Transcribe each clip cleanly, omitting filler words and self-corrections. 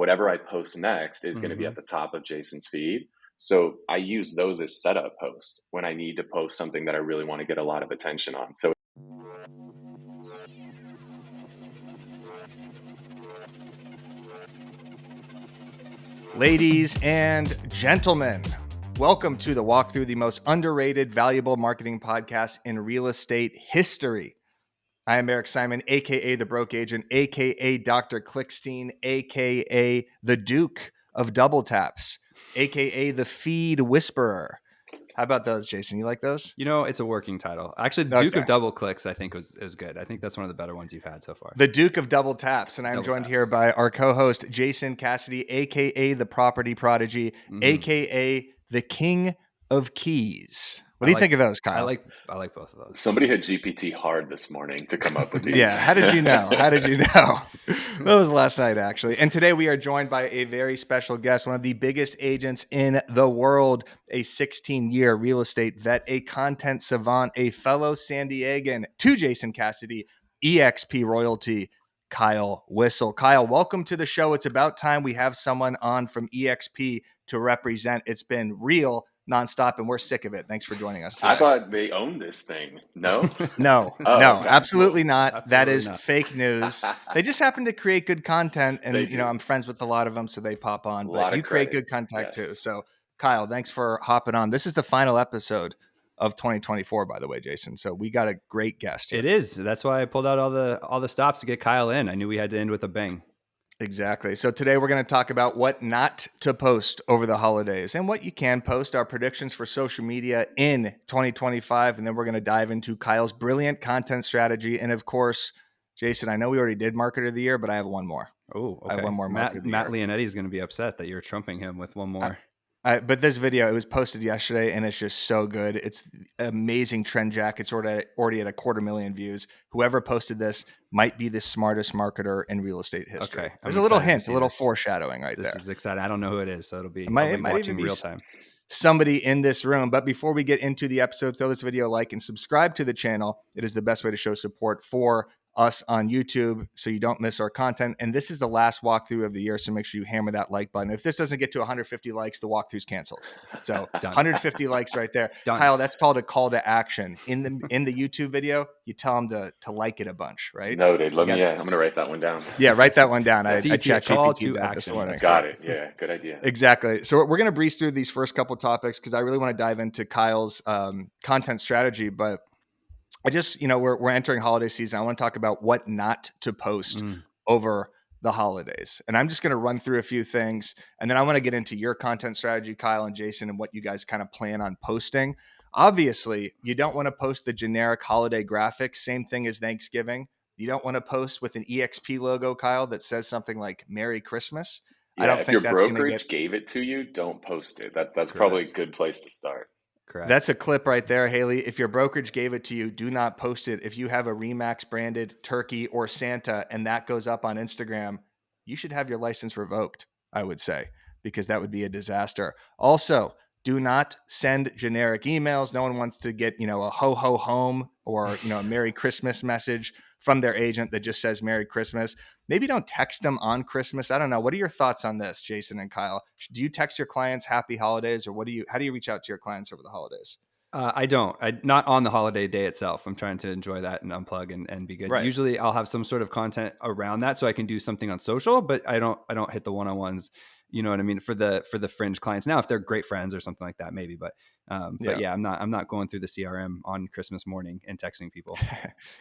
whatever I post next is going to be at the top of Jason's feed. So I use those as setup posts when I need to post something that I really want to get a lot of attention on. So ladies and gentlemen, welcome to the walkthrough, the most underrated, valuable marketing podcast in real estate history. I am 𝐿𝐸𝐸, aka the Broke Agent, aka Dr. Clickstein, aka the Duke of Double Taps, aka the Feed Whisperer. How about those, Jason? You like those? You know, it's a working title. Actually, the Duke of Double Clicks, I think, is good. I think that's one of the better ones you've had so far. The Duke of Double Taps. And I'm joined here by our co-host, Jason Cassidy, a.k.a. the Property Prodigy, a.k.a. the King of Keys. What do you think of those, Kyle? I like both of those. Somebody hit GPT hard this morning to come up with these. Yeah, how did you know? That was last night, actually. And today we are joined by a very special guest, one of the biggest agents in the world, a 16-year real estate vet, a content savant, a fellow San Diegan to Jason Cassidy, eXp royalty, Kyle Whissel. Kyle, welcome to the show. It's about time we have someone on from eXp to represent. It's been real nonstop, and we're sick of it. Thanks for joining us today. I thought they owned this thing. No? No, Oh, no, okay. absolutely not. Absolutely that is not. fake news. They just happen to create good content, and They do. I'm friends with a lot of them, so they pop on. A lot But of you create credit. good content Yes. too. So, Kyle, thanks for hopping on. This is the final episode of 2024, by the way, Jason. So we got a great guest here. It is. That's why I pulled out all the stops to get Kyle in. I knew we had to end with a bang. Exactly. So today we're going to talk about what not to post over the holidays and what you can post, our predictions for social media in 2025. And then we're going to dive into Kyle's brilliant content strategy. And of course, Jason, I know we already did Marketer of the Year, but I have one more. Oh, okay. I have one more Matt Marketer of the Matt Year. Leonetti is going to be upset that you're trumping him with one more. But this video, it was posted yesterday, and it's just so good. It's amazing trend jack. It's already at 250,000 views. Whoever posted this might be the smartest marketer in real estate history. Okay, There's a little hint, a little foreshadowing right there. This is exciting. I don't know who it is, so it'll be, It might I'll be watching even be real time. Somebody in this room. But before we get into the episode, throw this video a like and subscribe to the channel. It is the best way to show support for us on YouTube so you don't miss our content. And this is the last walkthrough of the year, so make sure you hammer that like button. If this doesn't get to 150 likes, the walkthrough's canceled. So 150 likes right there. Done. Kyle, that's called a call to action. In the YouTube video, you tell them to like it a bunch, right? Noted. I'm going to write that one down. Yeah, write that one down. I checked call GPT to that this action. morning. Got it. Yeah, good idea. Exactly. So we're going to breeze through these first couple topics because I really want to dive into Kyle's content strategy. But I just, we're entering holiday season. I want to talk about what not to post over the holidays. And I'm just going to run through a few things. And then I want to get into your content strategy, Kyle and Jason, and what you guys kind of plan on posting. Obviously, you don't want to post the generic holiday graphics. Same thing as Thanksgiving. You don't want to post with an eXp logo, Kyle, that says something like Merry Christmas. Yeah, I don't if think your that's going to brokerage get... gave it to you, don't post it. That's Correct. probably a good place to start. Correct. That's a clip right there, Haley. If your brokerage gave it to you, do not post it. If you have a Remax branded turkey or Santa and that goes up on Instagram, you should have your license revoked, I would say, because that would be a disaster. Also, do not send generic emails. No one wants to get, a ho ho home or, a Merry Christmas message from their agent that just says Merry Christmas. Maybe don't text them on Christmas. I don't know. What are your thoughts on this, Jason and Kyle? Do you text your clients Happy Holidays, or how do you reach out to your clients over the holidays? I don't. Not on the holiday day itself. I'm trying to enjoy that and unplug and be good. Right. Usually I'll have some sort of content around that so I can do something on social, but I don't hit the one-on-ones. You know what I mean? For the fringe clients. Now, if they're great friends or something like that, maybe. But yeah, I'm not going through the CRM on Christmas morning and texting people.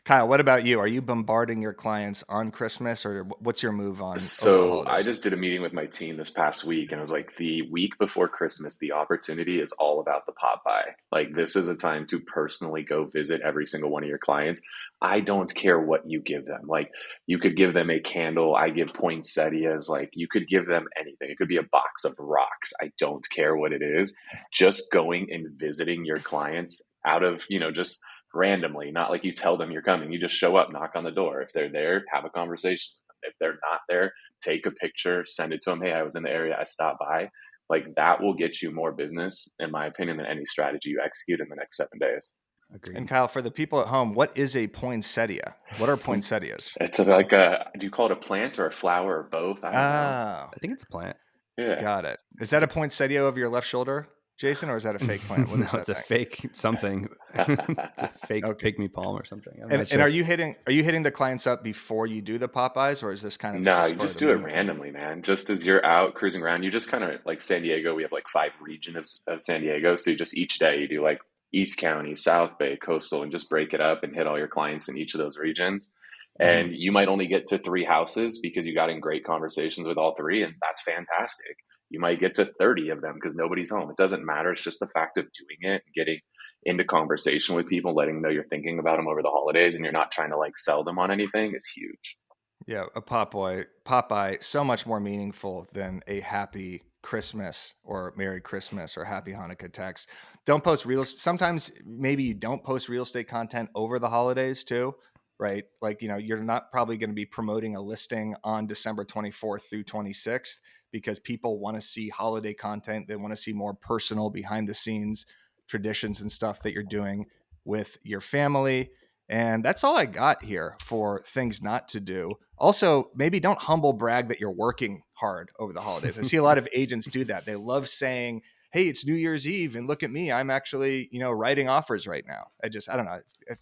Kyle, what about you? Are you bombarding your clients on Christmas, or what's your move on? So I just did a meeting with my team this past week, and I was like, the week before Christmas, the opportunity is all about the pop by. Like, this is a time to personally go visit every single one of your clients. I don't care what you give them. Like, you could give them a candle. I give poinsettias. Like, you could give them anything. It could be a box of rocks. I don't care what it is. Just going and visiting your clients out of, just randomly, not like you tell them you're coming. You just show up, knock on the door. If they're there, have a conversation with them. If they're not there, take a picture, send it to them. Hey, I was in the area. I stopped by. Like, that will get you more business, in my opinion, than any strategy you execute in the next 7 days. Agreed. And Kyle, for the people at home, what is a poinsettia? What are poinsettias? It's like a, do you call it a plant or a flower or both? I don't know. Oh, I think it's a plant. Yeah. got it. Is that a poinsettia over your left shoulder, Jason, or is that a fake plant? What No, is that it's a thing? fake something. It's a fake Okay. pygmy palm or something. I'm And not sure. are you hitting the clients up before you do the Popeyes, or is this kind of just No, a you spur of just the do it moment thing? randomly, man. Just as you're out cruising around, you just kind of like San Diego, we have like 5 regions of San Diego. So you just each day you do like East County, South Bay, Coastal, and just break it up and hit all your clients in each of those regions. Mhm. And you might only get to 3 houses because you got in great conversations with all three, and that's fantastic. You might get to 30 of them because nobody's home. It doesn't matter. It's just the fact of doing it, getting into conversation with people, letting them know you're thinking about them over the holidays and you're not trying to like sell them on anything is huge. Yeah, a Popeye, so much more meaningful than a happy Christmas or Merry Christmas or Happy Hanukkah text. Don't post real. Sometimes maybe you don't post real estate content over the holidays too, right? Like, you're not probably going to be promoting a listing on December 24th through 26th because people want to see holiday content. They want to see more personal behind the scenes traditions and stuff that you're doing with your family. And that's all I got here for things not to do. Also, maybe don't humble brag that you're working hard over the holidays. I see a lot of agents do that. They love saying, "Hey, it's New Year's Eve and look at me. I'm actually, writing offers right now." I don't know. It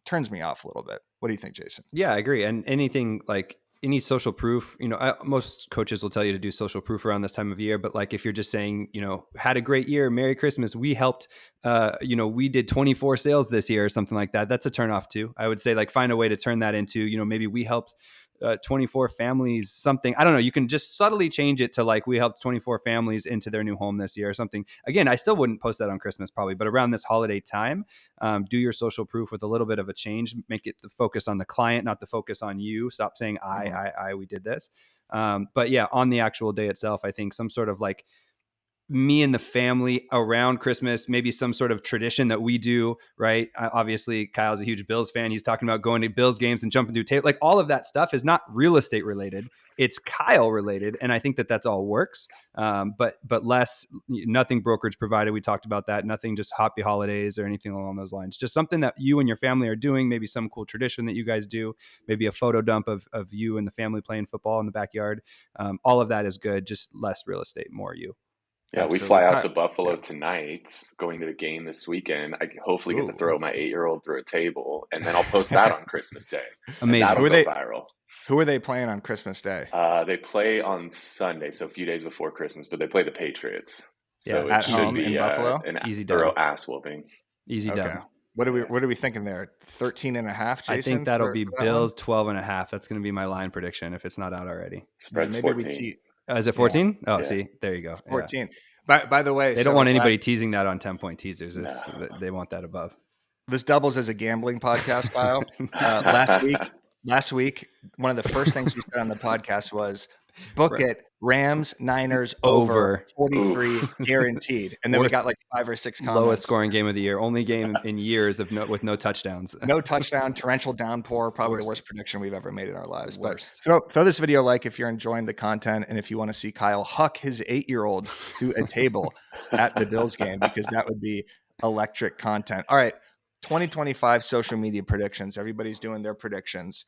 turns me off a little bit. What do you think, Jason? Yeah, I agree. And anything like any social proof, most coaches will tell you to do social proof around this time of year. But like if you're just saying, had a great year, Merry Christmas, we helped, we did 24 sales this year or something like that. That's a turnoff too. I would say like find a way to turn that into, maybe we helped 24 families, something. I don't know. You can just subtly change it to like we helped 24 families into their new home this year or something. Again, I still wouldn't post that on Christmas probably, but around this holiday time, do your social proof with a little bit of a change. Make it the focus on the client, not the focus on you. Stop saying we did this. But yeah, on the actual day itself, I think some sort of like me and the family around Christmas, maybe some sort of tradition that we do, right? Obviously, Kyle's a huge Bills fan. He's talking about going to Bills games and jumping through tape. Like all of that stuff is not real estate related. It's Kyle related. And I think that that's all works. But less, nothing brokerage provided. We talked about that. Nothing just happy holidays or anything along those lines. Just something that you and your family are doing. Maybe some cool tradition that you guys do. Maybe a photo dump of you and the family playing football in the backyard. All of that is good. Just less real estate, more you. Yeah, we Absolutely. fly out to Buffalo Yeah. tonight, going to the game this weekend. I hopefully get to Ooh. throw my 8-year-old through a table, and then I'll post that on Christmas Day. And Amazing. that'll Who are go they? viral. Who are they playing on Christmas Day? They play on Sunday, so a few days before Christmas, but they play the Patriots. So Yeah, it At should home be in Buffalo? an Easy thorough dub. ass whooping. Easy Okay. dub. What Yeah. are we thinking there? 13.5, Jason? I think that'll be for that one? Bills 12.5. That's going to be my line prediction if it's not out already. Yeah, Spread's maybe we 14. Is it Yeah. 14? Oh, Yeah. see, there you go. 14. By the way, They don't want anybody teasing that on 10-point teasers. No. They want that above. This doubles as a gambling podcast, Kyle. Last week, one of the first things we said on the podcast was book it Rams Niners over 43 guaranteed. And then we got like 5 or 6 comments. Lowest scoring game of the year. Only game in years with no touchdowns. No touchdown, torrential downpour, probably Worst. the worst prediction we've ever made in our lives. Worst. But throw this video a like if you're enjoying the content and if you want to see Kyle huck his 8-year-old through a table at the Bills game, because that would be electric content. All right, 2025 social media predictions. Everybody's doing their predictions.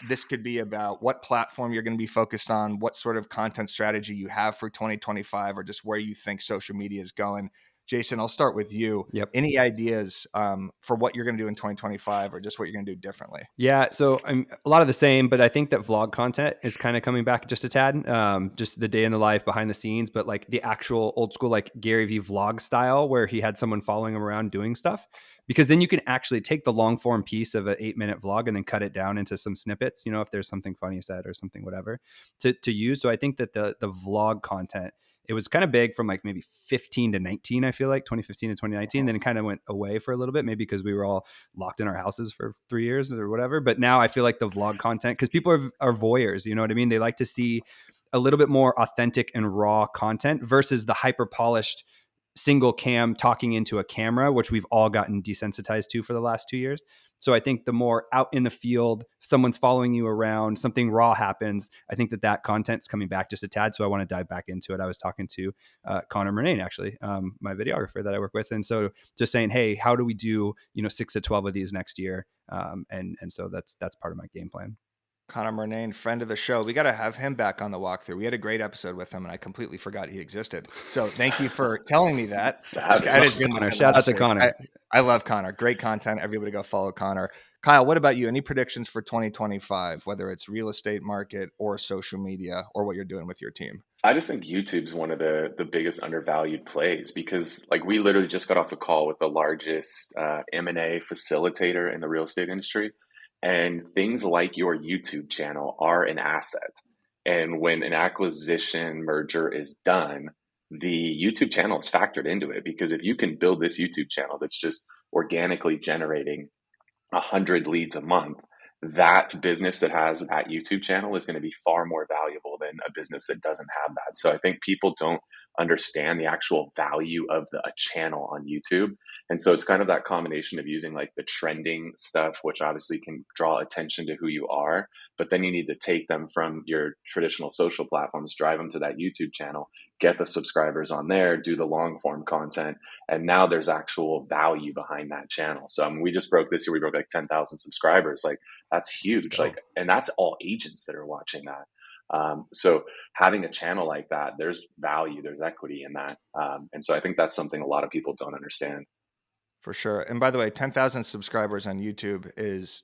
This could be about what platform you're going to be focused on, what sort of content strategy you have for 2025, or just where you think social media is going. Jason, I'll start with you. Yep. Any ideas for what you're going to do in 2025 or just what you're going to do differently? Yeah, so a lot of the same, but I think that vlog content is kind of coming back just a tad, just the day in the life behind the scenes, but like the actual old school, like Gary Vee vlog style where he had someone following him around doing stuff, because then you can actually take the long form piece of an 8-minute vlog and then cut it down into some snippets, if there's something funny said or something, whatever to use. So I think that the vlog content, it was kind of big from like maybe 15 to 19, I feel like 2015 to 2019. Then it kind of went away for a little bit, maybe because we were all locked in our houses for 3 years or whatever. But now I feel like the vlog content, because people are voyeurs, you know what I mean? They like to see a little bit more authentic and raw content versus the hyper polished single cam talking into a camera, which we've all gotten desensitized to for the last 2 years. So I think the more out in the field, someone's following you around, something raw happens, I think that content's coming back just a tad. So I want to dive back into it. I was talking to Connor Murnane, actually, my videographer that I work with. And so just saying, hey, how do we do, 6 to 12 of these next year? And so that's part of my game plan. Connor Murnane, friend of the show. We got to have him back on the walkthrough. We had a great episode with him, and I completely forgot he existed. So thank you for telling me that. Shout out to Connor. I love Connor. Great content. Everybody go follow Connor. Kyle, what about you? Any predictions for 2025, whether it's real estate market or social media or what you're doing with your team? I just think YouTube's one of the biggest undervalued plays because like we literally just got off a call with the largest M&A facilitator in the real estate industry. And things like your YouTube channel are an asset. And when an acquisition merger is done, the YouTube channel is factored into it because if you can build this YouTube channel that's just organically generating 100 leads a month, that business that has that YouTube channel is going to be far more valuable than a business that doesn't have that. So I think people don't understand the actual value of a channel on YouTube. And so it's kind of that combination of using like the trending stuff, which obviously can draw attention to who you are, but then you need to take them from your traditional social platforms, drive them to that YouTube channel, get the subscribers on there, do the long form content. And now there's actual value behind that channel. So we just broke this year, we broke like 10,000 subscribers. Like that's huge. Like, and that's all agents that are watching that. So having a channel like that, there's value, there's equity in that. And so I think that's something a lot of people don't understand. For sure. And by the way, 10,000 subscribers on YouTube is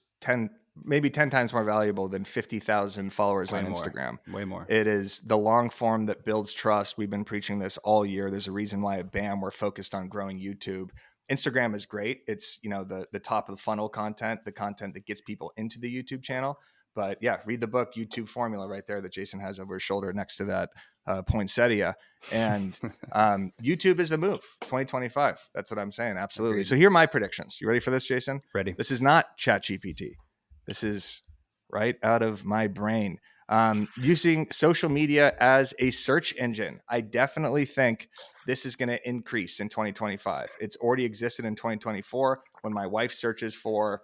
maybe 10 times more valuable than 50,000 followers on Instagram. Way more. It is the long form that builds trust. We've been preaching this all year. There's a reason why at BAM we're focused on growing YouTube. Instagram is great. It's, the top of the funnel content, the content that gets people into the YouTube channel. But yeah, read the book, YouTube Formula, right there that Jason has over his shoulder next to that poinsettia. And YouTube is the move, 2025. That's what I'm saying. Absolutely. Agreed. So here are my predictions. You ready for this, Jason? Ready. This is not ChatGPT. This is right out of my brain. Using social media as a search engine. I definitely think this is going to increase in 2025. It's already existed in 2024 when my wife searches for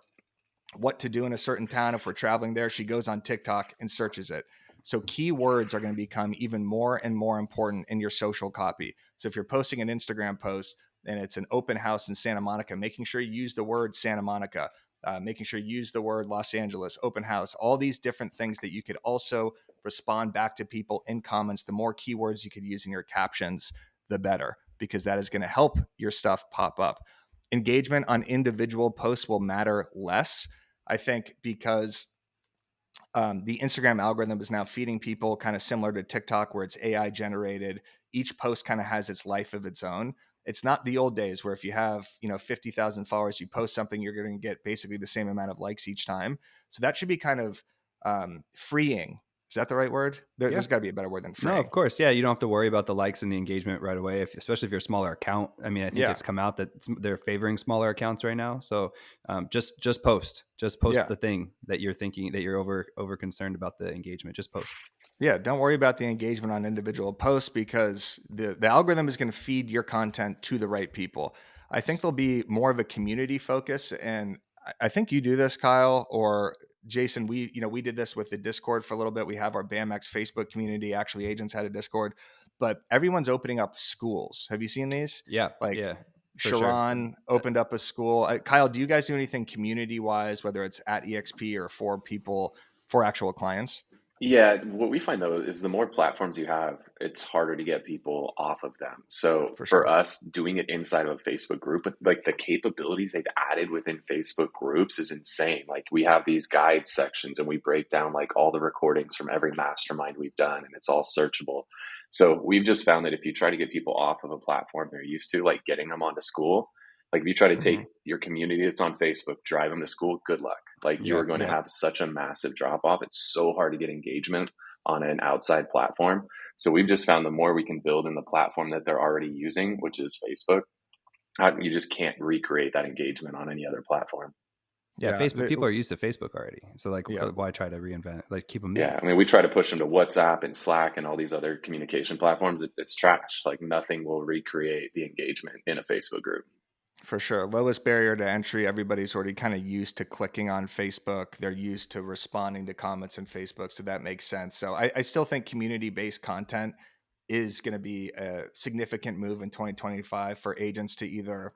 what to do in a certain town. If we're traveling there, she goes on TikTok and searches it. So keywords are going to become even more and more important in your social copy. So if you're posting an Instagram post and it's an open house in Santa Monica, making sure you use the word Santa Monica, making sure you use the word Los Angeles, open house, all these different things that you could also respond back to people in comments. The more keywords you could use in your captions, the better, because that is going to help your stuff pop up. Engagement on individual posts will matter less, I think, because the Instagram algorithm is now feeding people kind of similar to TikTok, where it's AI generated. Each post kind of has its life of its own. It's not the old days where if you have, 50,000 followers, you post something, you're going to get basically the same amount of likes each time. So that should be kind of freeing. Is that the right word? There's got to be a better word than freeing. No, of course. Yeah. You don't have to worry about the likes and the engagement right away, especially if you're a smaller account. I mean, I think it's come out that they're favoring smaller accounts right now. So just post the thing that you're thinking, that you're over concerned about the engagement. Just post. Yeah. Don't worry about the engagement on individual posts, because the algorithm is going to feed your content to the right people. I think there'll be more of a community focus. And I think you do this, Kyle, or Jason. We did this with the Discord for a little bit. We have our BAMX Facebook community. Actually, agents had a Discord, but everyone's opening up schools. Have you seen these? Yeah. Sharon opened up a school. Kyle, do you guys do anything community wise, whether it's at eXp or for people, for actual clients? Yeah, what we find though is the more platforms you have, it's harder to get people off of them. So for us, doing it inside of a Facebook group, with like the capabilities they've added within Facebook groups is insane. Like we have these guide sections and we break down like all the recordings from every mastermind we've done, and it's all searchable. So we've just found that if you try to get people off of a platform they're used to, like getting them onto school, like if you try to take your community that's on Facebook, drive them to school, good luck. Like you are going to have such a massive drop off. It's so hard to get engagement on an outside platform. So we've just found the more we can build in the platform that they're already using, which is Facebook, you just can't recreate that engagement on any other platform. Yeah, Facebook, people are used to Facebook already. So like, why try to reinvent it? Like keep them there. Yeah, I mean, we try to push them to WhatsApp and Slack and all these other communication platforms. It's trash. Like nothing will recreate the engagement in a Facebook group. For sure. Lowest barrier to entry. Everybody's already kind of used to clicking on Facebook. They're used to responding to comments in Facebook. So that makes sense. So I still think community-based content is going to be a significant move in 2025 for agents to either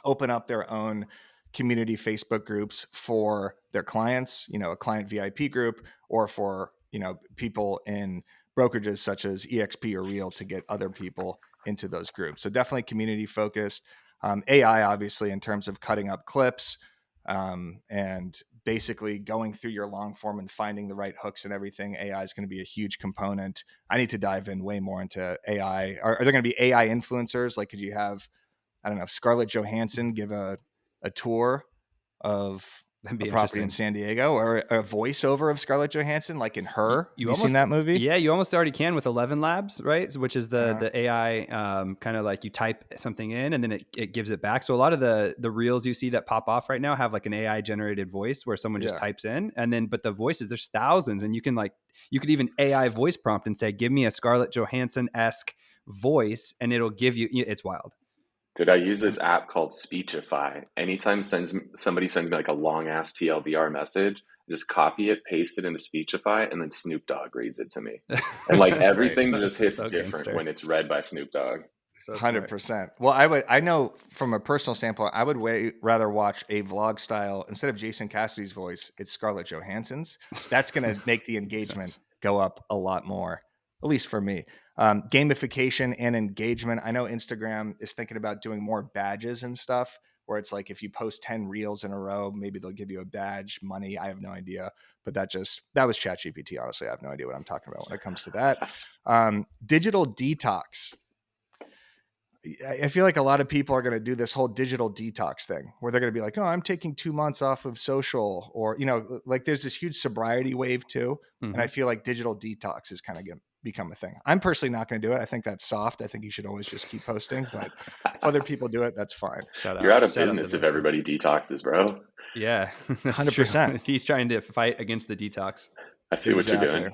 open up their own community Facebook groups for their clients, a client VIP group, or for, people in brokerages such as eXp or Real to get other people into those groups. So definitely community focused. AI, obviously, in terms of cutting up clips and basically going through your long form and finding the right hooks and everything. AI is going to be a huge component. I need to dive in way more into AI. Are there going to be AI influencers? Like, could you have, I don't know, Scarlett Johansson give a tour of That'd a be property in interesting. San Diego, or a voiceover of Scarlett Johansson, like in Her? You Have you seen that movie? Yeah, you almost already can with 11 Labs, right? Which is the AI kind of like you type something in and then it gives it back. So a lot of the reels you see that pop off right now have like an AI generated voice where someone just types in, and then but the voices, there's thousands, and you could even AI voice prompt and say, give me a Scarlett Johansson-esque voice, and it'll give you. It's wild. Dude, I use this app called Speechify. Anytime somebody sends me like a long ass TLDR message, I just copy it, paste it into Speechify, and then Snoop Dogg reads it to me. And like That's great. everything just hits So different gangster. when it's read by Snoop Dogg. So smart. 100%. Well, I know from a personal standpoint, I would way rather watch a vlog style instead of Jason Cassidy's voice. It's Scarlett Johansson's. That's going to make the engagement go up a lot more, at least for me. Gamification and engagement. I know Instagram is thinking about doing more badges and stuff where it's like if you post 10 reels in a row, maybe they'll give you a badge, money. I have no idea. But that was ChatGPT. Honestly, I have no idea what I'm talking about when it comes to that. Digital detox. I feel like a lot of people are going to do this whole digital detox thing where they're going to be like, oh, I'm taking 2 months off of social, or, like there's this huge sobriety wave too. Mm-hmm. And I feel like digital detox is kind of going to become a thing. I'm personally not going to do it. I think that's soft. I think you should always just keep posting, but if other people do it, that's fine. You're out of business if everybody detoxes, bro. Yeah, that's 100%. true. He's trying to fight against the detox. I see what you're doing.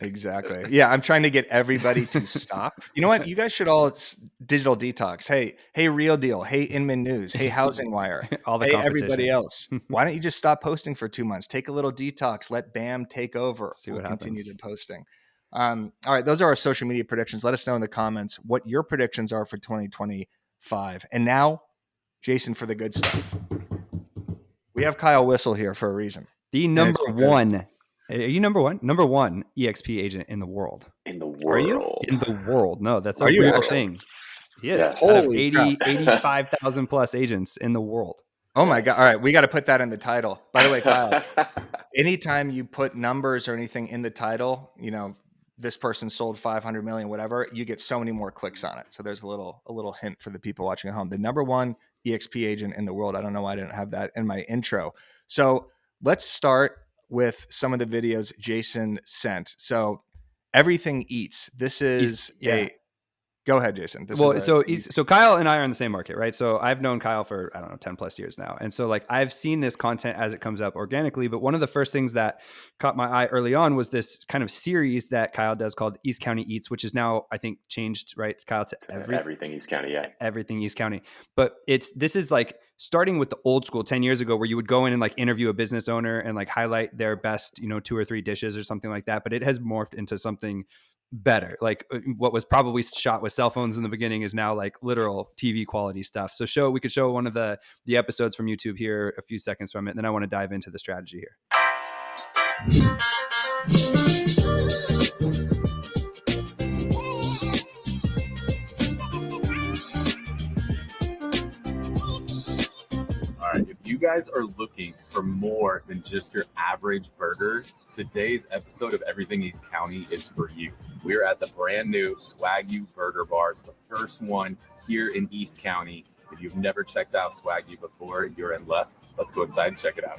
Exactly. Yeah, I'm trying to get everybody to stop. You know what? You guys should all digital detox. Hey, Real Deal. Hey, Inman News. Hey, Housing Wire. All the hey, everybody else. Why don't you just stop posting for 2 months? Take a little detox. Let BAM take over. See what continue happens. to posting. All right, those are our social media predictions. Let us know in the comments what your predictions are for 2025. And now, Jason, for the good stuff. We have Kyle Whissel here for a reason. The number one. Are you number one? Number one EXP agent in the world. In the world. Are you? In the world. No, that's a Are you real actually? thing. He is. Yes. Out of Holy 85,000 plus agents in the world. Oh my God. All right. We got to put that in the title. By the way, Kyle, anytime you put numbers or anything in the title, this person sold 500 million, whatever, you get so many more clicks on it. So there's a little hint for the people watching at home. The number one EXP agent in the world. I don't know why I didn't have that in my intro. So let's start with some of the videos Jason sent. So Everything Eats. This is Go ahead, Jason. So Kyle and I are in the same market, right? So I've known Kyle for, 10 plus years now. And so like I've seen this content as it comes up organically, but one of the first things that caught my eye early on was this kind of series that Kyle does called East County Eats, which is now, I think, changed, right, Kyle, to Everything East County, yeah. Everything East County. But this is like starting with the old school 10 years ago where you would go in and like interview a business owner and like highlight their best, 2 or 3 dishes or something like that. But it has morphed into something better. Like what was probably shot with cell phones in the beginning is now like literal TV quality stuff. So we could show one of the episodes from YouTube here, a few seconds from it. And then I want to dive into the strategy here. If you guys are looking for more than just your average burger, today's episode of Everything East County is for you. We're at the brand new 𝐌𝐸 Burger Bar. It's the first one here in East County. If you've never checked out 𝐌𝐸 before, you're in luck. Let's go inside and check it out.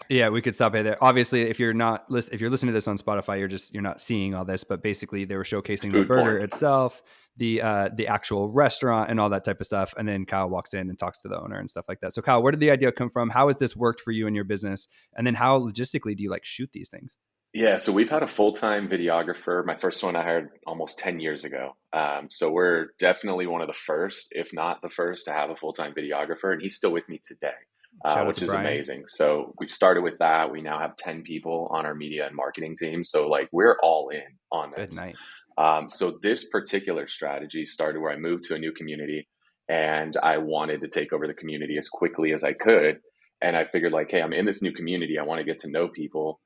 Yeah, we could stop right there. Obviously, if you're listening to this on Spotify, you're not seeing all this, but basically they were showcasing the burger itself, the actual restaurant and all that type of stuff. And then Kyle walks in and talks to the owner and stuff like that. So Kyle, where did the idea come from? How has this worked for you in your business? And then how logistically do you like shoot these things? Yeah, so we've had a full-time videographer. My first one I hired almost 10 years ago. So we're definitely one of the first, if not the first, to have a full-time videographer, and he's still with me today, Shout out which to is Brian. amazing. So we've started with that. We now have 10 people on our media and marketing team. So like we're all in on Good this. night. So this particular strategy started where I moved to a new community and I wanted to take over the community as quickly as I could. And I figured like, hey, I'm in this new community. I want to get to know people.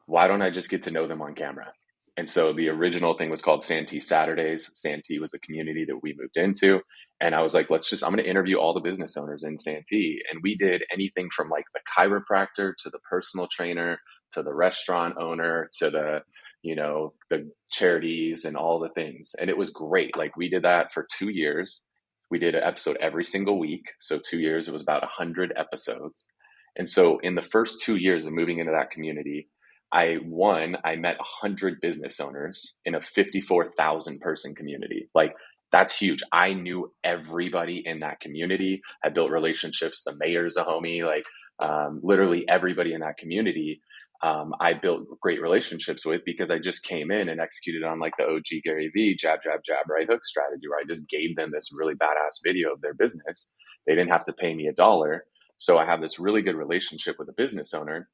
Why don't I just get to know them on camera? And so the original thing was called Santee Saturdays. Santee was the community that we moved into. And I was like, I'm going to interview all the business owners in Santee. And we did anything from like the chiropractor to the personal trainer to the restaurant owner to the charities and all the things. And it was great. Like we did that for 2 years. We did an episode every single week. So 2 years, it was about 100 episodes. And so in the first 2 years of moving into that community, I met 100 business owners in a 54,000 person community. Like that's huge. I knew everybody in that community. I built relationships. The mayor's a homie. Like literally everybody in that community. I built great relationships with because I just came in and executed on like the OG Gary V jab, jab, jab, right hook strategy where I just gave them this really badass video of their business. They didn't have to pay me $1. So I have this really good relationship with a business owner.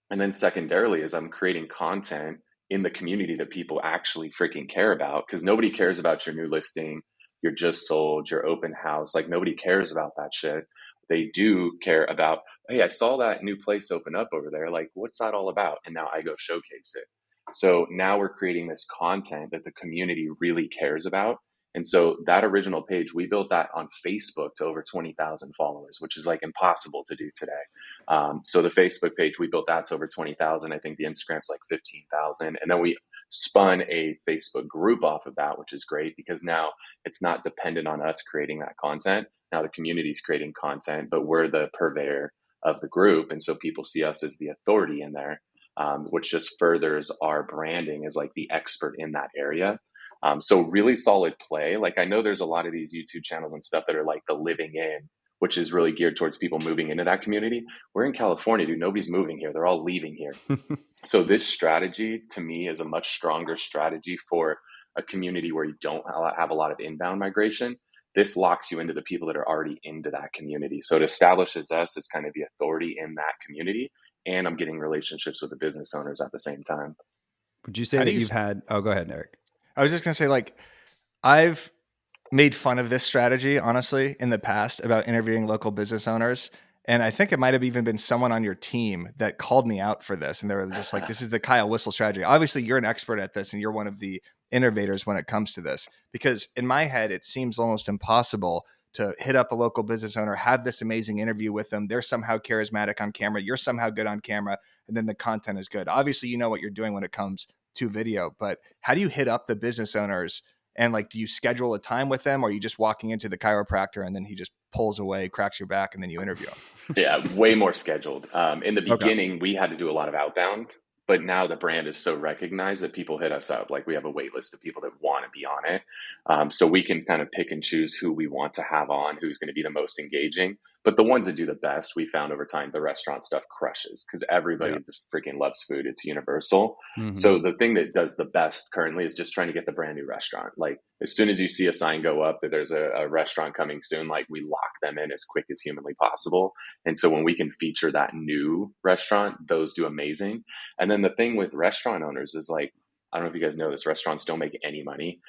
And then secondarily is I'm creating content in the community that people actually freaking care about because nobody cares about your new listing, your just sold, your open house. Like nobody cares about that shit. They do care about, hey, I saw that new place open up over there. Like, what's that all about? And now I go showcase it. So now we're creating this content that the community really cares about. And so that original page, we built that on Facebook to over 20,000 followers, which is like impossible to do today. So the Facebook page, we built that to over 20,000. I think the Instagram's like 15,000. And then we spun a Facebook group off of that, which is great because now it's not dependent on us creating that content. Now the community's creating content, but we're the purveyor of the group. And so people see us as the authority in there, which just furthers our branding as like the expert in that area. So really solid play. Like I know there's a lot of these YouTube channels and stuff that are like the living in, which is really geared towards people moving into that community. We're in California, dude. Nobody's moving here. They're all leaving here. So this strategy to me is a much stronger strategy for a community where you don't have a lot of inbound migration. This locks you into the people that are already into that community. So it establishes us as kind of the authority in that community. And I'm getting relationships with the business owners at the same time. Would you say that you've had, oh, go ahead, Eric. I was just going to say, like, I've made fun of this strategy, honestly, in the past about interviewing local business owners. And I think it might have even been someone on your team that called me out for this. And they were just like, this is the Kyle Whissel strategy. Obviously, you're an expert at this and you're one of the innovators when it comes to this. Because in my head, it seems almost impossible to hit up a local business owner, have this amazing interview with them. They're somehow charismatic on camera. You're somehow good on camera. And then the content is good. Obviously, you know what you're doing when it comes to video. But how do you hit up the business owners? And like, do you schedule a time with them or are you just walking into the chiropractor and then he just pulls away, cracks your back, and then you interview him? Yeah, way more scheduled. In the beginning, we had to do a lot of outbound, but now the brand is so recognized that people hit us up. Like we have a wait list of people that want to be on it. So we can kind of pick and choose who we want to have on, who's going to be the most engaging. But the ones that do the best, we found over time, the restaurant stuff crushes because everybody just freaking loves food. It's universal. Mm-hmm. So the thing that does the best currently is just trying to get the brand new restaurant. Like as soon as you see a sign go up that there's a restaurant coming soon, like we lock them in as quick as humanly possible. And so when we can feature that new restaurant, those do amazing. And then the thing with restaurant owners is like, I don't know if you guys know this, restaurants don't make any money.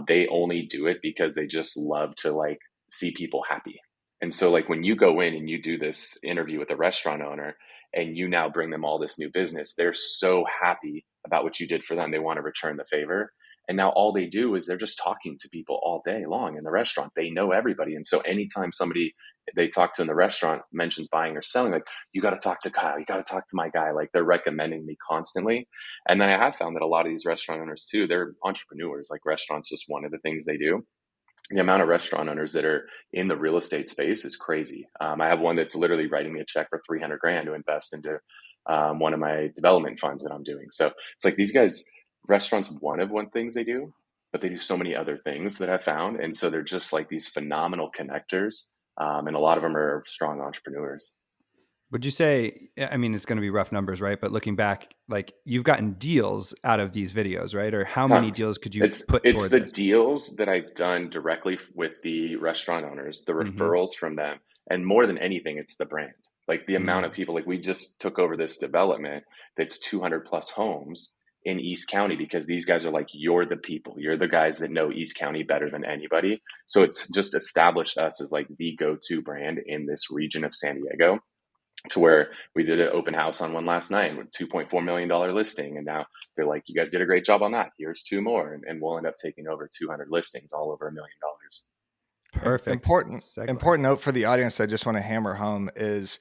They only do it because they just love to like see people happy. And so like when you go in and you do this interview with a restaurant owner and you now bring them all this new business, they're so happy about what you did for them. They want to return the favor. And now all they do is they're just talking to people all day long in the restaurant. They know everybody. And so anytime somebody they talk to in the restaurant mentions buying or selling, like, you got to talk to Kyle, you got to talk to my guy. Like they're recommending me constantly. And then I have found that a lot of these restaurant owners too, they're entrepreneurs. Like restaurants, just one of the things they do. The amount of restaurant owners that are in the real estate space is crazy. I have one that's literally writing me a check for $300,000 to invest into one of my development funds that I'm doing. So it's like these guys, restaurants, one of things they do, but they do so many other things that I've found. And so they're just like these phenomenal connectors. And a lot of them are strong entrepreneurs. Would you say, I mean, it's going to be rough numbers, right? But looking back, like you've gotten deals out of these videos, right? Or how many Tons. deals could you put It's toward the this? deals that I've done directly with the restaurant owners, the Mm-hmm. referrals from them, and more than anything, it's the brand. Like the amount of Mm. people, like we just took over this development that's 200 plus homes in East County because these guys are like, you're the people, you're the guys that know East County better than anybody. So it's just established us as like the go-to brand in this region of San Diego, to where we did an open house on one last night with $2.4 million listing. And now they're like, you guys did a great job on that. Here's two more. And we'll end up taking over 200 listings, all over $1 million. Perfect. Important note for the audience I just want to hammer home is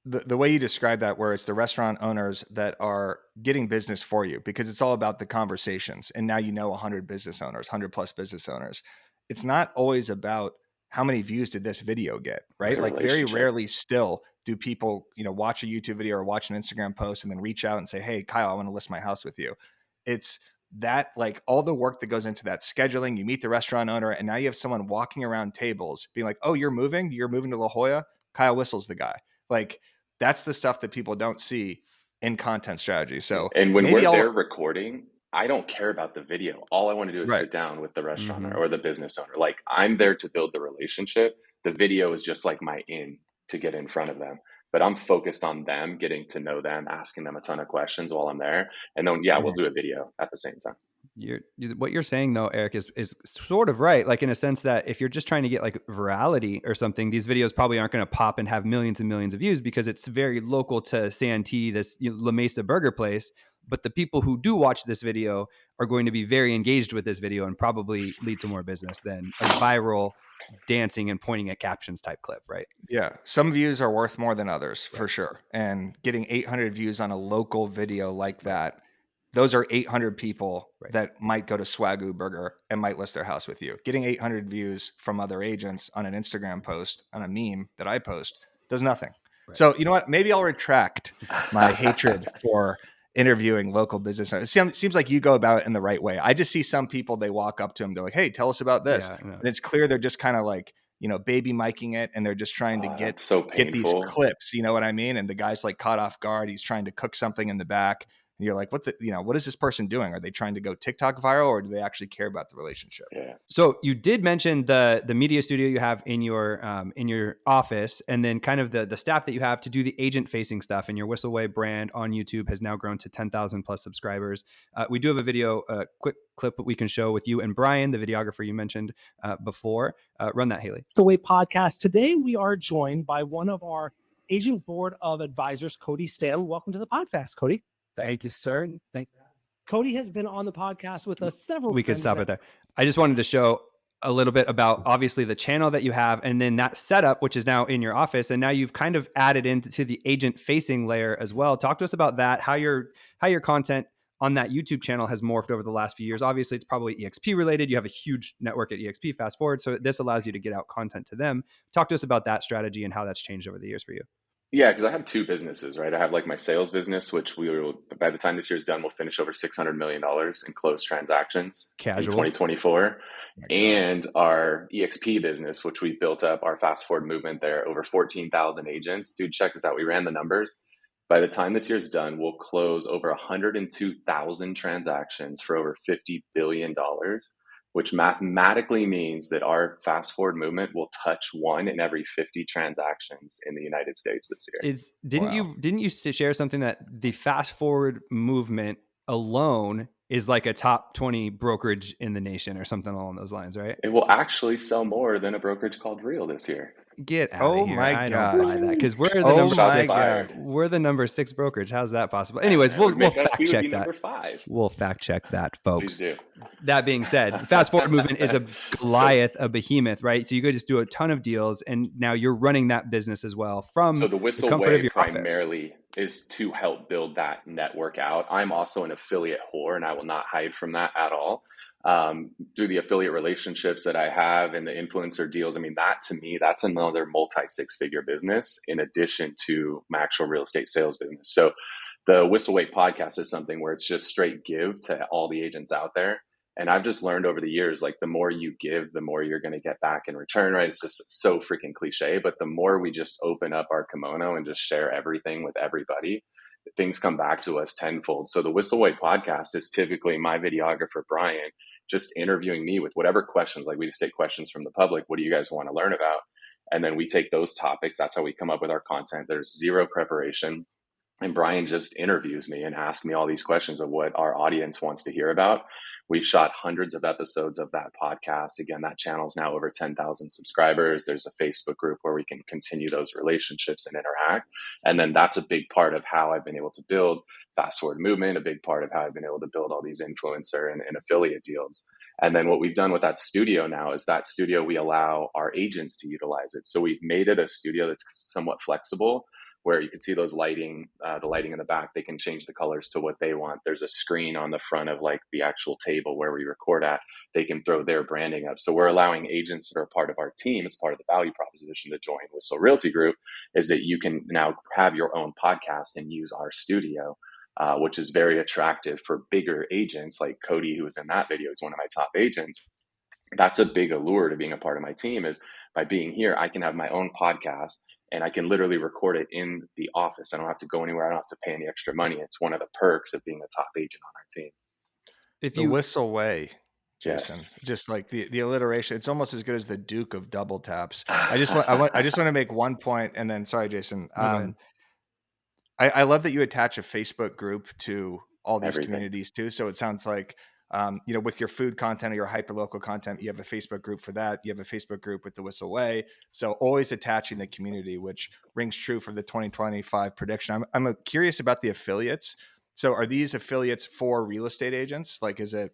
the way you describe that, where it's the restaurant owners that are getting business for you, because it's all about the conversations. And now, 100 business owners, 100 plus business owners. It's not always about how many views did this video get, right? Like very rarely still do people, watch a YouTube video or watch an Instagram post and then reach out and say, hey, Kyle, I want to list my house with you. It's that, like, all the work that goes into that scheduling. You meet the restaurant owner and now you have someone walking around tables being like, oh, you're moving to La Jolla. Kyle Whistle's the guy. Like, that's the stuff that people don't see in content strategy. So, and when we're there recording, I don't care about the video. All I want to do is sit down with the restaurant or the business owner. Like, I'm there to build the relationship. The video is just like my in to get in front of them. But I'm focused on them, getting to know them, asking them a ton of questions while I'm there. And then, we'll do a video at the same time. What you're saying though, Eric, is sort of right. Like in a sense that if you're just trying to get like virality or something, these videos probably aren't going to pop and have millions and millions of views because it's very local to Santee, this La Mesa burger place. But the people who do watch this video are going to be very engaged with this video and probably lead to more business than a viral dancing and pointing at captions type clip, right? Yeah. Some views are worth more than others, for sure. And getting 800 views on a local video like that, those are 800 people that might go to 𝐌𝐸 Burger and might list their house with you. Getting 800 views from other agents on an Instagram post, on a meme that I post, does nothing. Right. So, you know what? Maybe I'll retract my hatred for interviewing local business owners. It seems like you go about it in the right way. I just see some people, they walk up to them, they're like, hey, tell us about this. Yeah, and it's clear they're just kind of like, baby miking it, and they're just trying to get these clips, you know what I mean? And the guy's like caught off guard. He's trying to cook something in the back. And you're like, what is this person doing? Are they trying to go TikTok viral, or do they actually care about the relationship? Yeah. So you did mention the media studio you have in your office, and then kind of the staff that you have to do the agent facing stuff. And your 𝐌𝐶𝐬 brand on YouTube has now grown to 10,000 plus subscribers. We do have a video, a quick clip that we can show with you and Brian, the videographer you mentioned before. Run that, Haley. 𝐿𝐶𝐬 podcast. Today we are joined by one of our agent board of advisors, Cody Stan. Welcome to the podcast, Cody. Thank you, sir. Thank you. Cody has been on the podcast with us several times. We could stop it there. I just wanted to show a little bit about obviously the channel that you have, and then that setup, which is now in your office. And now you've kind of added into the agent facing layer as well. Talk to us about that, how your content on that YouTube channel has morphed over the last few years. Obviously, it's probably eXp related. You have a huge network at eXp, fast forward. So this allows you to get out content to them. Talk to us about that strategy and how that's changed over the years for you. Yeah, because I have two businesses, right? I have like my sales business, which we will, by the time this year's done, we'll finish over $600 million in closed transactions in 2024. And our eXp business, which we built up our fast forward movement there, over 14,000 agents. Dude, check this out. We ran the numbers. By the time this year's done, we'll close over 102,000 transactions for over $50 billion. Which mathematically means that our fast forward movement will touch 1 in every 50 transactions in the United States this year. Didn't you share something that the fast forward movement alone is like a top 20 brokerage in the nation or something along those lines, right? It will actually sell more than a brokerage called Real this year. Get out of here. I don't buy that, because we're the number 6. We're the number 6 brokerage. How's that possible? Anyways, we'll fact check that. Number 5. We'll fact check that, folks. Please do. That being said, fast forward movement is a Goliath, a behemoth, right? So you guys do a ton of deals, and now you're running that business as well from the comfort of your primarily office. Is to help build that network out. I'm also an affiliate whore, and I will not hide from that at all. Through the affiliate relationships that I have and the influencer deals, I mean, that to me, that's another multi-6-figure business in addition to my actual real estate sales business. So the 𝐿𝐶𝐬 podcast is something where it's just straight give to all the agents out there. And I've just learned over the years, like the more you give, the more you're going to get back in return, right? It's just so freaking cliche, but the more we just open up our kimono and just share everything with everybody, things come back to us tenfold. So the Whistleway podcast is typically my videographer, Brian, just interviewing me with whatever questions. Like we just take questions from the public. What do you guys want to learn about? And then we take those topics. That's how we come up with our content. There's zero preparation. And Brian just interviews me and asks me all these questions of what our audience wants to hear about. We've shot hundreds of episodes of that podcast. Again, that channel is now over 10,000 subscribers. There's a Facebook group where we can continue those relationships and interact. And then that's a big part of how I've been able to build Fast Forward Movement, a big part of how I've been able to build all these influencer and affiliate deals. And then what we've done with that studio now is that studio, we allow our agents to utilize it. So we've made it a studio that's somewhat flexible, where you can see those lighting, the lighting in the back, they can change the colors to what they want. There's a screen on the front of like the actual table where we record at. They can throw their branding up. So we're allowing agents that are part of our team, it's part of the value proposition to join Whistle Realty Group, is that you can now have your own podcast and use our studio, which is very attractive for bigger agents like Cody, who was in that video, is one of my top agents. That's a big allure to being a part of my team, is by being here, I can have my own podcast and I can literally record it in the office. I don't have to go anywhere. I don't have to pay any extra money. It's one of the perks of being a top agent on our team. If you Whistle Way, Jason, yes. Just like the alliteration, it's almost as good as the Duke of Double Taps. I just want to make one point, and then sorry, Jason. I love that you attach a Facebook group to all these communities too. So it sounds like, with your food content or your hyperlocal content, you have a Facebook group for that. You have a Facebook group with the Whistle Way. So always attaching the community, which rings true for the 2025 prediction. I'm curious about the affiliates. So are these affiliates for real estate agents? Like, is it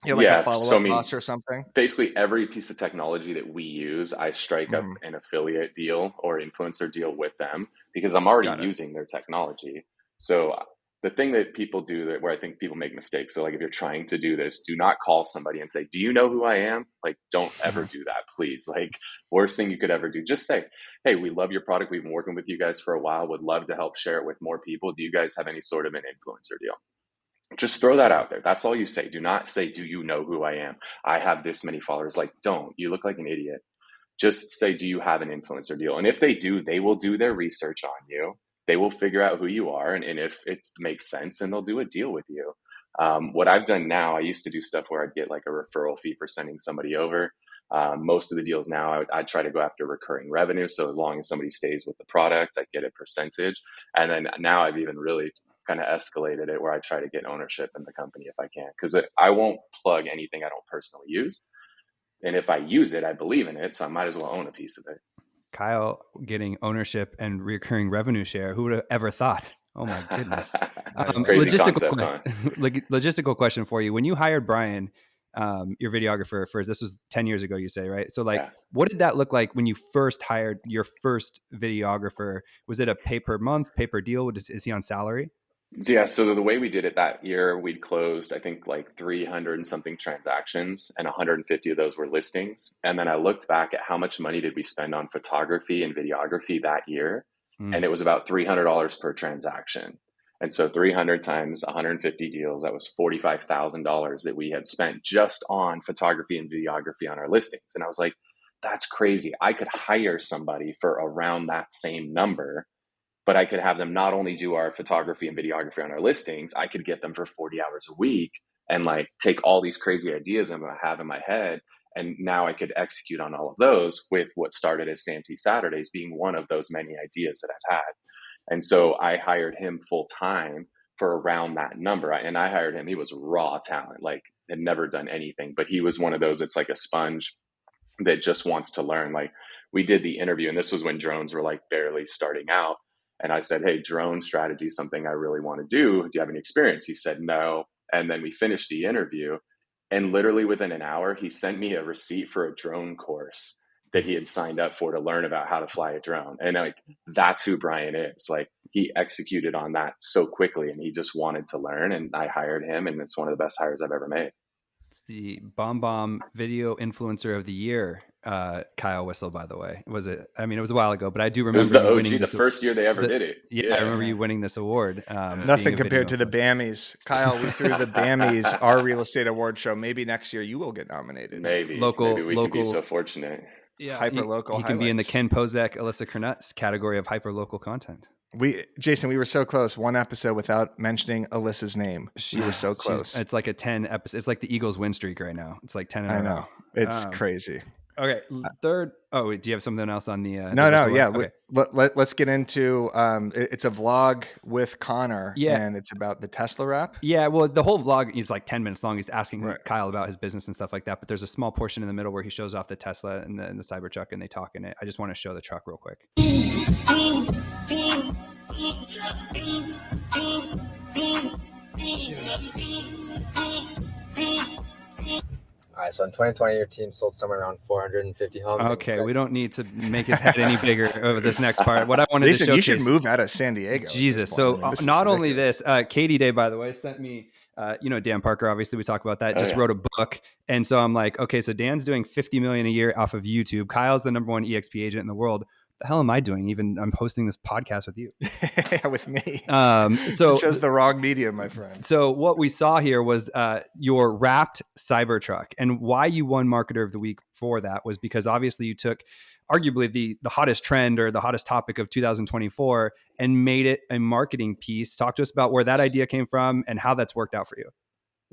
like a follow-up boss or something? Basically every piece of technology that we use, I strike up an affiliate deal or influencer deal with them because I'm already using their technology. So the thing that people do where I think people make mistakes. So like if you're trying to do this, do not call somebody and say, do you know who I am? Like, don't ever do that, please. Like, worst thing you could ever do. Just say, hey, we love your product. We've been working with you guys for a while. Would love to help share it with more people. Do you guys have any sort of an influencer deal? Just throw that out there. That's all you say. Do not say, do you know who I am? I have this many followers. Like, don't. You look like an idiot. Just say, do you have an influencer deal? And if they do, they will do their research on you. They will figure out who you are. And if it makes sense, then they'll do a deal with you. What I've done now, I used to do stuff where I'd get like a referral fee for sending somebody over. Most of the deals now, I try to go after recurring revenue. So as long as somebody stays with the product, I get a percentage. And then now I've even really kind of escalated it where I try to get ownership in the company if I can, because I won't plug anything I don't personally use. And if I use it, I believe in it. So I might as well own a piece of it. Kyle getting ownership and recurring revenue share. Who would have ever thought? Oh my goodness. Logistical question for you. When you hired Brian, your videographer this was 10 years ago, you say, right? So what did that look like when you first hired your first videographer? Was it a pay per month, pay per deal? Is he on salary? Yeah. So the way we did it that year, we'd closed, I think, like 300 and something transactions, and 150 of those were listings. And then I looked back at how much money did we spend on photography and videography that year. And it was about $300 per transaction. And so 300 times 150 deals, that was $45,000 that we had spent just on photography and videography on our listings. And I was like, that's crazy. I could hire somebody for around that same number, but I could have them not only do our photography and videography on our listings, I could get them for 40 hours a week and like take all these crazy ideas I have in my head. And now I could execute on all of those with what started as Santee Saturdays being one of those many ideas that I've had. And so I hired him full time for around that number. And I hired him, he was raw talent, like had never done anything, but he was one of those that's like a sponge that just wants to learn. Like we did the interview, and this was when drones were like barely starting out. And I said, hey, drone strategy is something I really want to do. Do you have any experience? He said, no. And then we finished the interview. And literally within an hour, he sent me a receipt for a drone course that he had signed up for to learn about how to fly a drone. And like, that's who Brian is. Like he executed on that so quickly and he just wanted to learn, and I hired him, and it's one of the best hires I've ever made. It's the Bomb Video Influencer of the Year, 𝐊𝐤𝐤, by the way. Was it? I mean, it was a while ago, but I do remember It was the you OG, winning the this. first year they ever did it. Yeah, I remember you winning this award. Nothing compared to the BAMMYs. Kyle, we threw the BAMMYs, our real estate award show. Maybe next year you will get nominated. Maybe we can be so fortunate. Yeah, hyper-local He can be in the Ken Pozek, Alyssa Kernut's category of hyper-local content. Jason, we were so close. One episode without mentioning Alyssa's name. She was so close. It's like a 10 episode. It's like the Eagles win streak right now. It's like 10 in a row. I know. It's crazy. Okay. Third. Oh, wait, do you have something else on the? No. Yeah. Okay. Let's get into. It's a vlog with Connor. Yeah. And it's about the Tesla wrap. Yeah. Well, the whole vlog is like 10 minutes long. He's asking Kyle about his business and stuff like that. But there's a small portion in the middle where he shows off the Tesla and the Cybertruck, and they talk in it. I just want to show the truck real quick. All right, so in 2020, your team sold somewhere around 450 homes. Okay, we don't need to make his head any bigger over this next part. What I wanted to showcase. You should move out of San Diego. Jesus. So not only this, Katie Day, by the way, sent me, Dan Parker, obviously we talk about that, just wrote a book. And so I'm like, okay, so Dan's doing $50 million a year off of YouTube. Kyle's the #1 eXp agent in the world. The hell am I doing? Even I'm hosting this podcast with you. With me. So it shows the wrong medium, my friend. So what we saw here was your wrapped Cybertruck, and why you won Marketer of the Week for that was because obviously you took arguably the hottest trend or the hottest topic of 2024 and made it a marketing piece. Talk to us about where that idea came from and how that's worked out for you.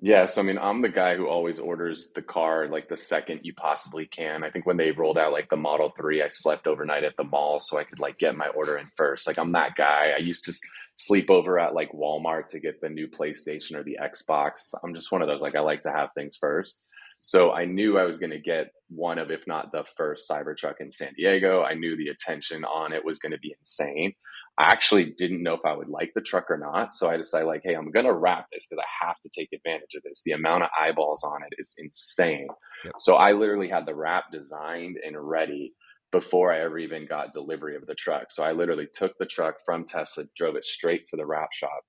Yeah, so I mean, I'm the guy who always orders the car like the second you possibly can. I think when they rolled out like the Model 3, I slept overnight at the mall so I could like get my order in first. Like I'm that guy. I used to sleep over at like Walmart to get the new PlayStation or the Xbox. I'm just one of those, like I like to have things first. So I knew I was going to get one of, if not the first Cybertruck in San Diego. I knew the attention on it was going to be insane. I actually didn't know if I would like the truck or not. So I decided like, hey, I'm going to wrap this because I have to take advantage of this. The amount of eyeballs on it is insane. Yep. So I literally had the wrap designed and ready before I ever even got delivery of the truck. So I literally took the truck from Tesla, drove it straight to the wrap shop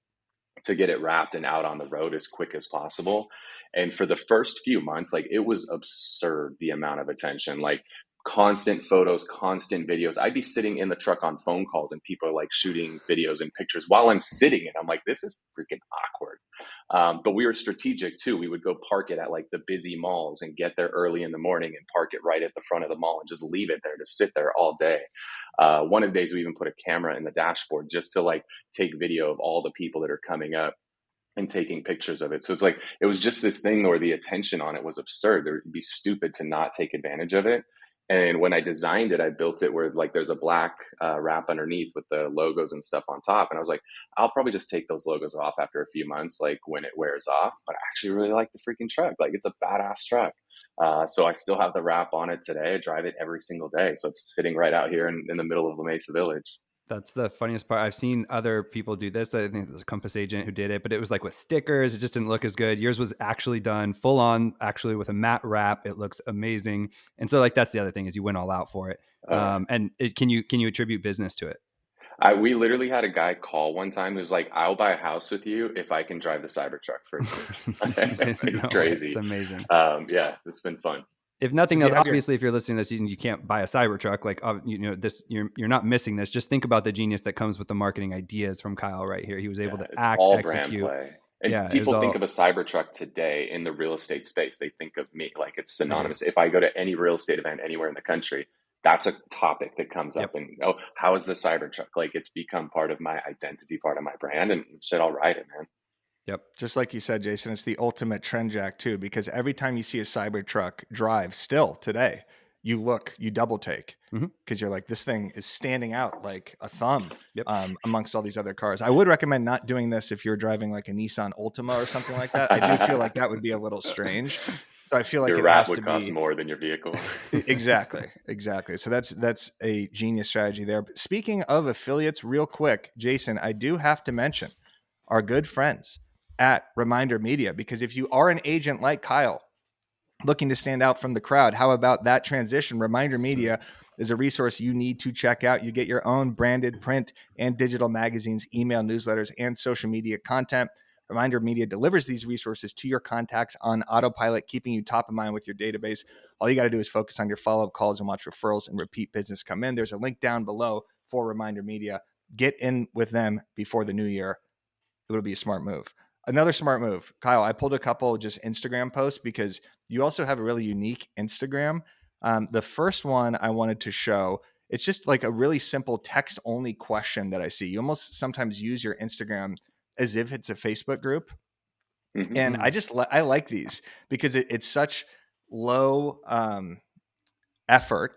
to get it wrapped and out on the road as quick as possible. And for the first few months, like it was absurd, the amount of attention, like constant photos, constant videos. I'd be sitting in the truck on phone calls and people are like shooting videos and pictures while I'm sitting. And I'm like, this is freaking awkward. But we were strategic too. We would go park it at like the busy malls and get there early in the morning and park it right at the front of the mall and just leave it there to sit there all day. One of the days we even put a camera in the dashboard just to like take video of all the people that are coming up and taking pictures of it. So it's like, it was just this thing where the attention on it was absurd. It would be stupid to not take advantage of it. And when I designed it, I built it where like there's a black wrap underneath with the logos and stuff on top. And I was like, I'll probably just take those logos off after a few months, like when it wears off. But I actually really like the freaking truck. Like it's a badass truck. So I still have the wrap on it today. I drive it every single day. So it's sitting right out here in the middle of La Mesa Village. That's the funniest part. I've seen other people do this. I think there's a Compass agent who did it, but it was like with stickers. It just didn't look as good. Yours was actually done full on, actually with a matte wrap. It looks amazing. And so like, that's the other thing is you went all out for it. Can you attribute business to it? We literally had a guy call one time who's like, I'll buy a house with you if I can drive the Cybertruck for you. It's crazy. It's amazing. Yeah, it's been fun. If nothing else, obviously, if you're listening to this, you can't buy a Cybertruck. Like, this, you're not missing this. Just think about the genius that comes with the marketing ideas from Kyle right here. He was able to execute. Brand play. And people think of a Cybertruck today in the real estate space. They think of me like it's synonymous. If I go to any real estate event anywhere in the country, that's a topic that comes up. And how is the Cybertruck? Like it's become part of my identity, part of my brand, and shit, I'll ride it, man. Yep. Just like you said, Jason, it's the ultimate trend jack too, because every time you see a Cybertruck drive still today, you double take because you're like, this thing is standing out like a thumb amongst all these other cars. I would recommend not doing this if you're driving like a Nissan Altima or something like that. I do feel like that would be a little strange. So I feel like your wrap would cost more than your vehicle. Exactly. So that's a genius strategy there. But speaking of affiliates, real quick, Jason, I do have to mention our good friends at Reminder Media, because if you are an agent like Kyle looking to stand out from the crowd, how about that transition? Reminder Media is a resource you need to check out. You get your own branded print and digital magazines, email newsletters, and social media content. Reminder Media delivers these resources to your contacts on autopilot, keeping you top of mind with your database. All you got to do is focus on your follow-up calls and watch referrals and repeat business come in. There's a link down below for Reminder Media. Get in with them before the new year. It would be a smart move. Another smart move, Kyle, I pulled a couple just Instagram posts because you also have a really unique Instagram. The first one I wanted to show, it's just like a really simple text only question that I see. You almost sometimes use your Instagram as if it's a Facebook group. Mm-hmm. And I like these because it's such low effort.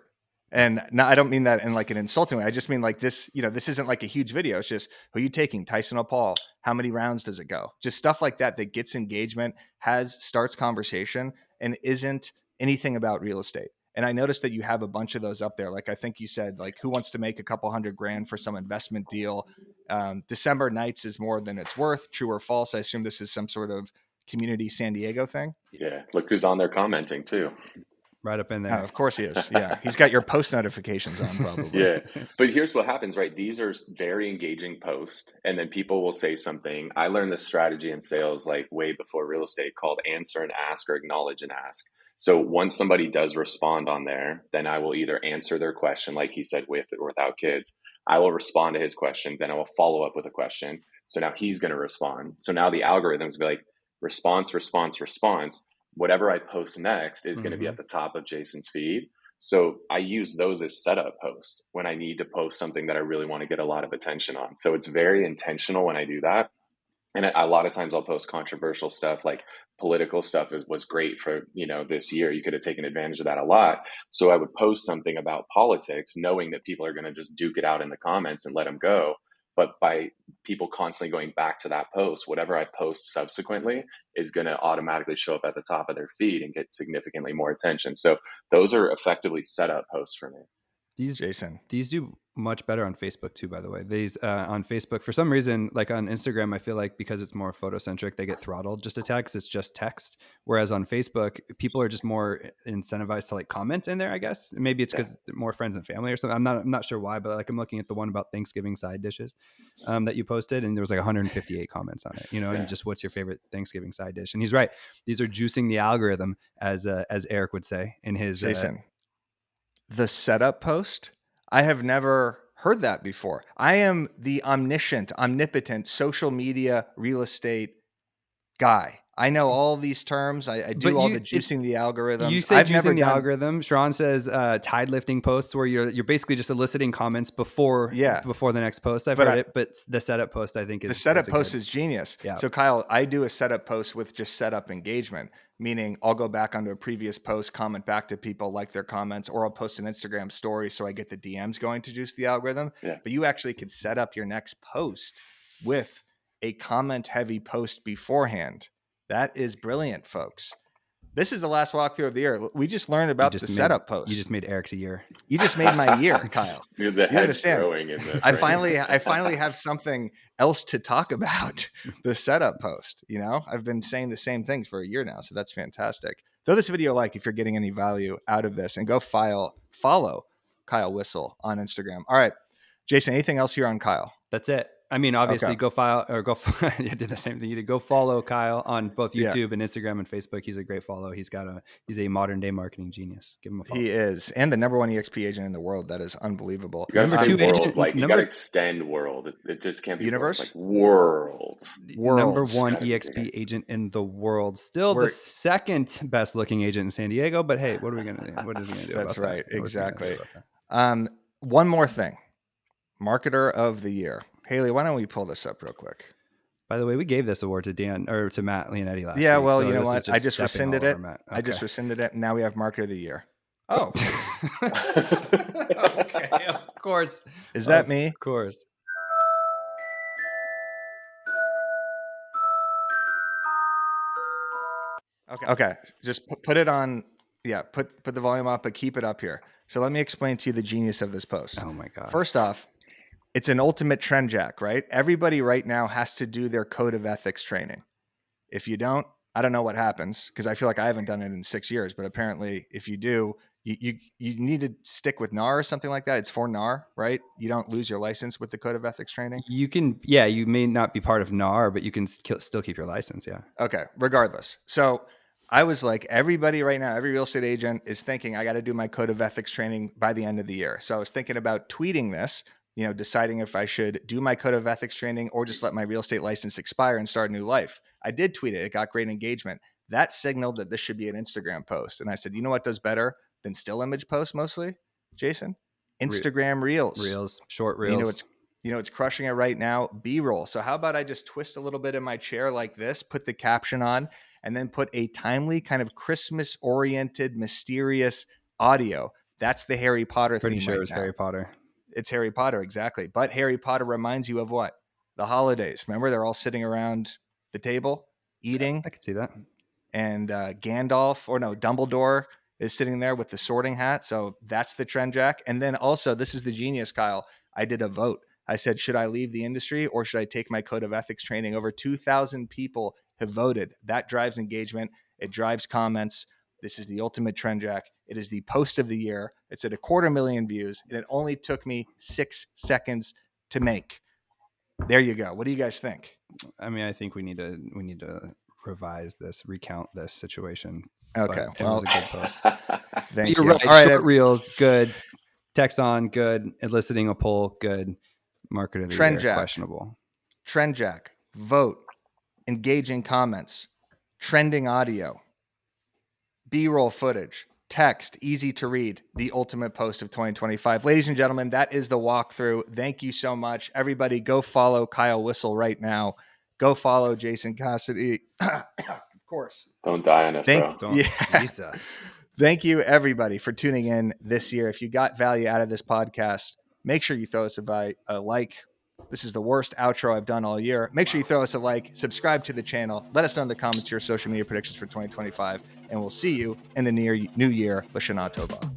And now I don't mean that in like an insulting way. I just mean like this, this isn't like a huge video. It's just, who are you taking? Tyson or Paul? How many rounds does it go? Just stuff like that gets engagement, starts conversation, and isn't anything about real estate. And I noticed that you have a bunch of those up there. Like I think you said, like, who wants to make a couple $100,000 for some investment deal? December nights is more than it's worth. True or false? I assume this is some sort of community San Diego thing. Yeah. Look who's on there commenting too. Right up in there. Of course he is. Yeah. He's got your post notifications on probably. Yeah. But here's what happens, right? These are very engaging posts. And then people will say something. I learned this strategy in sales like way before real estate called answer and ask or acknowledge and ask. So once somebody does respond on there, then I will either answer their question, like he said, with or without kids. I will respond to his question. Then I will follow up with a question. So now he's going to respond. So now the algorithms will be like response, response, response. Whatever I post next is going to be at the top of Jason's feed. So I use those as setup posts when I need to post something that I really want to get a lot of attention on. So it's very intentional when I do that. And a lot of times I'll post controversial stuff, like political stuff was great for, this year. You could have taken advantage of that a lot. So I would post something about politics, knowing that people are going to just duke it out in the comments and let them go. But by people constantly going back to that post, whatever I post subsequently is going to automatically show up at the top of their feed and get significantly more attention. So those are effectively setup posts for me. These do much better on Facebook too, by the way. These on Facebook, for some reason, like on Instagram, I feel like because it's more photocentric, they get throttled just a tad because it's just text. Whereas on Facebook, people are just more incentivized to like comment in there, I guess. Maybe it's because they're more friends and family or something. I'm not sure why, but like I'm looking at the one about Thanksgiving side dishes that you posted, and there was like 158 comments on it, and just what's your favorite Thanksgiving side dish? And he's right. These are juicing the algorithm, as Eric would say in his Jason. The setup post, I have never heard that before. I am the omnipotent social media real estate guy. I know all these terms. I do all the juicing the algorithms. You say juicing the algorithm. Sharon says tide lifting posts where you're basically just eliciting comments before the next post. I've heard it, but the setup post I think is is genius. Yeah. So Kyle, I do a setup post with just setup engagement, meaning I'll go back onto a previous post, comment back to people, like their comments, or I'll post an Instagram story so I get the DMs going to juice the algorithm. Yeah. But you actually could set up your next post with a comment heavy post beforehand. That is brilliant, folks. This is the last walkthrough of the year. We just learned about the setup post. You just made Eric's a year. You just made my year, Kyle. You understand? I finally have something else to talk about. The setup post. I've been saying the same things for a year now, so that's fantastic. Throw this video a like if you're getting any value out of this, and go follow Kyle Whissel on Instagram. All right, Jason. Anything else here on Kyle? That's it. I mean, obviously, I did the same thing you did. Go follow Kyle on both YouTube and Instagram and Facebook. He's a great follow. He's a modern day marketing genius. Give him a follow. He is, and the #1 eXp agent in the world. That is unbelievable. You got to world, you got to extend world. It just can't be universe. World. #1 eXp agent in the world. Still the second best looking agent in San Diego. But hey, what are we gonna do? What is he gonna do? That's right. Exactly. One more thing. Marketer of the year. Haley, why don't we pull this up real quick? By the way, we gave this award to Matt Leonetti last week. Yeah, well, you know what? I just rescinded it. Okay. I just rescinded it. And now we have Marketer of the Year. Oh. Okay, of course. Is that me? Of course. Okay. Just put it on. Yeah, put the volume up, but keep it up here. So let me explain to you the genius of this post. Oh my God. First off, it's an ultimate trend jack, right? Everybody right now has to do their code of ethics training. If you don't, I don't know what happens, because I feel like I haven't done it in 6 years, but apparently if you do, You need to stick with NAR or something like that. It's for NAR, right? You don't lose your license with the code of ethics training. You can, yeah, you may not be part of NAR, but you can still keep your license. Yeah. Okay. Regardless. So I was like, everybody right now, every real estate agent is thinking, I got to do my code of ethics training by the end of the year. So I was thinking about tweeting this, deciding if I should do my code of ethics training or just let my real estate license expire and start a new life. I did tweet it. It got great engagement. That signaled that this should be an Instagram post. And I said, you know what does better than still image posts mostly, Jason? Instagram Reels. Short Reels. It's crushing it right now. B-roll. So how about I just twist a little bit in my chair like this, put the caption on, and then put a timely kind of Christmas-oriented, mysterious audio. That's the Harry Potter theme. Pretty sure right it was now. Harry Potter. It's Harry Potter, exactly. But Harry Potter reminds you of what? The holidays. Remember, they're all sitting around the table eating. I could see that. And Dumbledore is sitting there with the sorting hat. So that's the trend, Jack. And then also, this is the genius, Kyle. I did a vote. I said, should I leave the industry or should I take my code of ethics training? Over 2,000 people have voted. That drives engagement. It drives comments. This is the ultimate trend, Jack. It is the post of the year. It's at 250,000 views, and it only took me 6 seconds to make. There you go. What do you guys think? I mean, I think we need to revise this, recount this situation. Okay, it was a good post. Thank You're you. right. All right, Short Reels, good. Text on, good. Eliciting a poll, good. Market of the Trend year, Jack. questionable. Trend Jack, vote, engaging comments, trending audio, B-roll footage, text, easy to read, the ultimate post of 2025. Ladies and gentlemen, that is the walkthrough. Thank you so much. Everybody go follow Kyle Whissel right now. Go follow Jason Cassidy. Of course. Don't die on us, bro. Jesus. Thank you, everybody, for tuning in this year. If you got value out of this podcast, make sure you throw us a like. This is the worst outro I've done all year. Make sure you throw us a like, subscribe to the channel. Let us know in the comments your social media predictions for 2025, and we'll see you in the new year. Lashana Tova.